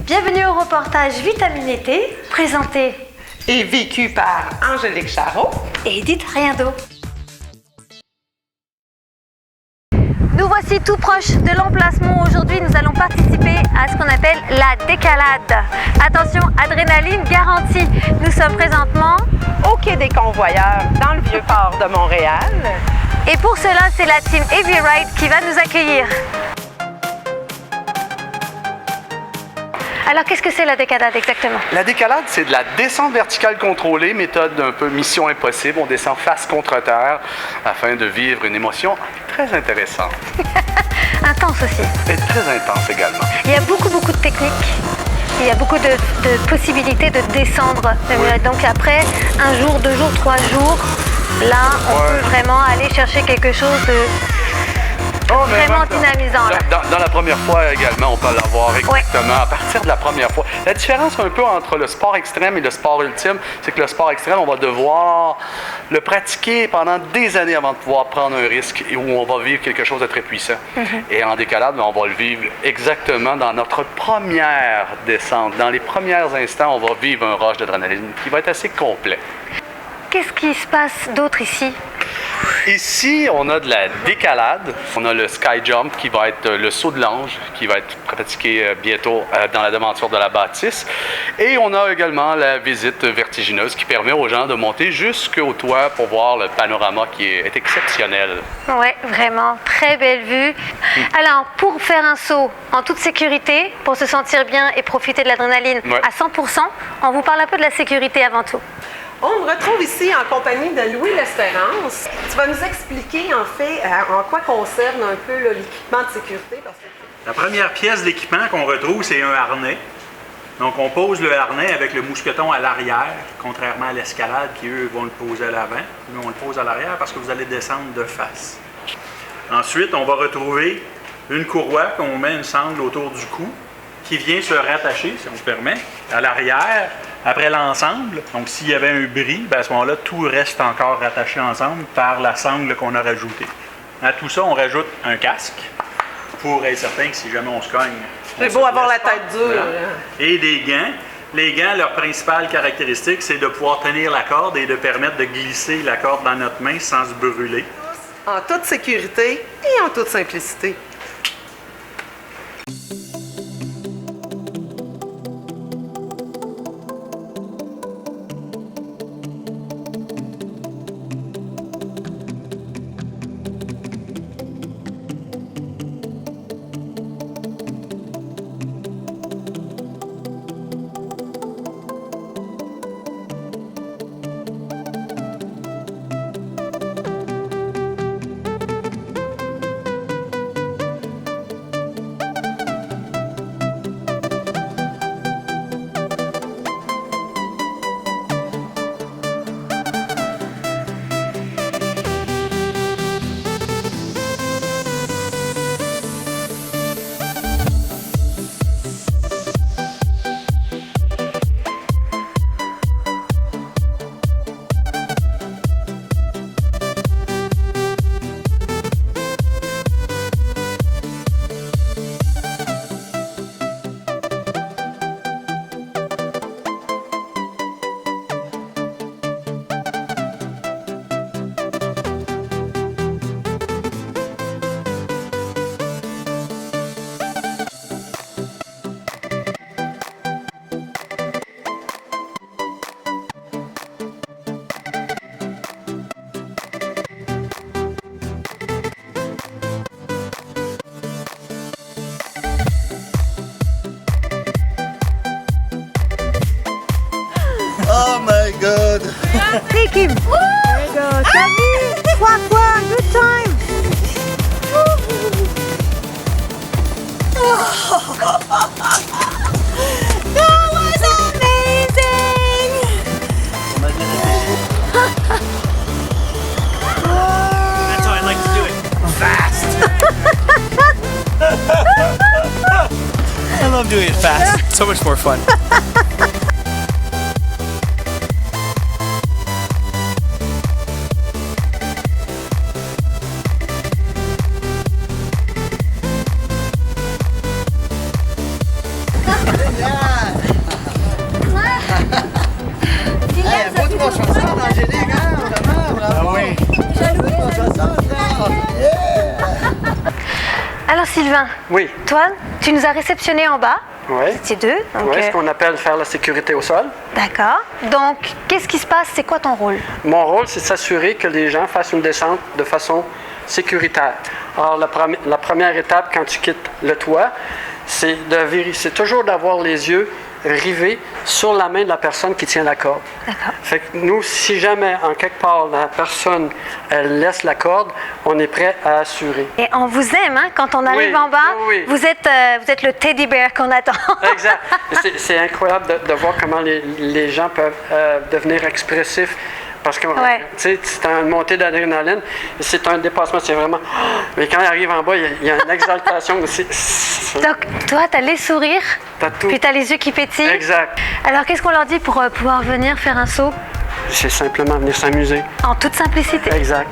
Bienvenue au reportage Vitamine Été, présenté et vécu par Angélique Charot et Edith Riendo. Nous voici tout proche de l'emplacement. Aujourd'hui, nous allons participer à ce qu'on appelle la décalade. Attention, adrénaline garantie. Nous sommes présentement au Quai des Convoyeurs, dans le Vieux-Port de Montréal. Et pour cela, c'est la team Heavy Ride qui va nous accueillir. Alors, qu'est-ce que c'est la décalade exactement? La décalade, c'est de la descente verticale contrôlée, méthode un peu mission impossible. On descend face contre terre afin de vivre une émotion très intéressante. Intense aussi. Et très intense également. Il y a beaucoup de techniques. Il y a beaucoup de possibilités de descendre. Oui. Donc après, un jour, 2 jours, 3 jours, là, on peut vraiment aller chercher quelque chose de... vraiment dynamisant. Dans la première fois également, on peut l'avoir exactement à partir de la première fois. La différence un peu entre le sport extrême et le sport ultime, c'est que le sport extrême, on va devoir le pratiquer pendant des années avant de pouvoir prendre un risque et où on va vivre quelque chose de très puissant. Et en décalade, on va le vivre exactement dans notre première descente. Dans les premiers instants, on va vivre un rush d'adrénaline qui va être assez complet. Qu'est-ce qui se passe d'autre ici? Ici, on a de la décalade. On a le sky jump qui va être le saut de l'ange qui va être pratiqué bientôt dans la devanture de la bâtisse. Et on a également la visite vertigineuse qui permet aux gens de monter jusqu'au toit pour voir le panorama qui est exceptionnel. Oui, vraiment, très belle vue. Alors, pour faire un saut en toute sécurité, pour se sentir bien et profiter de l'adrénaline à 100%, on vous parle un peu de la sécurité avant tout. On me retrouve ici en compagnie de Louis L'Espérance. Tu vas nous expliquer en fait en quoi concerne un peu l'équipement de sécurité. La première pièce d'équipement qu'on retrouve, c'est un harnais. Donc on pose le harnais avec le mousqueton à l'arrière, contrairement à l'escalade qui eux vont le poser à l'avant. Nous on le pose à l'arrière parce que vous allez descendre de face. Ensuite, on va retrouver une courroie qu'on met une sangle autour du cou qui vient se rattacher, si on se permet, à l'arrière. Après l'ensemble, donc s'il y avait un bris, à ce moment-là, tout reste encore rattaché ensemble par la sangle qu'on a rajoutée. À tout ça, on rajoute un casque pour être certain que si jamais on se cogne... C'est beau avoir la tête dure. Voilà. Et des gants. Les gants, leur principale caractéristique, c'est de pouvoir tenir la corde et de permettre de glisser la corde dans notre main sans se brûler. En toute sécurité et en toute simplicité. Oh my god! Take him! There you go! Salut! Quoi, good time! That was amazing! That's how I like to do it. Fast! I love doing it fast. So much more fun. Yeah. Alors Sylvain, Oui, toi, tu nous as réceptionnés en bas. oui. C'est deux. Donc, Oui, ce qu'on appelle faire la sécurité au sol. d'accord. Donc, qu'est-ce qui se passe? C'est quoi ton rôle? Mon rôle, c'est de s'assurer que les gens fassent une descente de façon sécuritaire. Alors, la première étape, quand tu quittes le toit, c'est toujours d'avoir les yeux rivés sur la main de la personne qui tient la corde. D'accord. Fait que nous, si jamais, en quelque part, la personne, elle laisse la corde, on est prêt à assurer. Et on vous aime, hein? Quand on arrive Oui, en bas, oui, oui. vous êtes le teddy bear qu'on attend. Exact. C'est incroyable de voir comment les gens peuvent devenir expressifs. Parce que Ouais. tu sais, c'est une montée d'adrénaline, c'est un dépassement, c'est vraiment... Mais quand il arrive en bas, il y a une exaltation. Donc, toi, tu as les sourires, T'as tout. puis tu as les yeux qui pétillent. Exact. Alors, qu'est-ce qu'on leur dit pour pouvoir venir faire un saut C'est simplement venir s'amuser. en toute simplicité? Exact.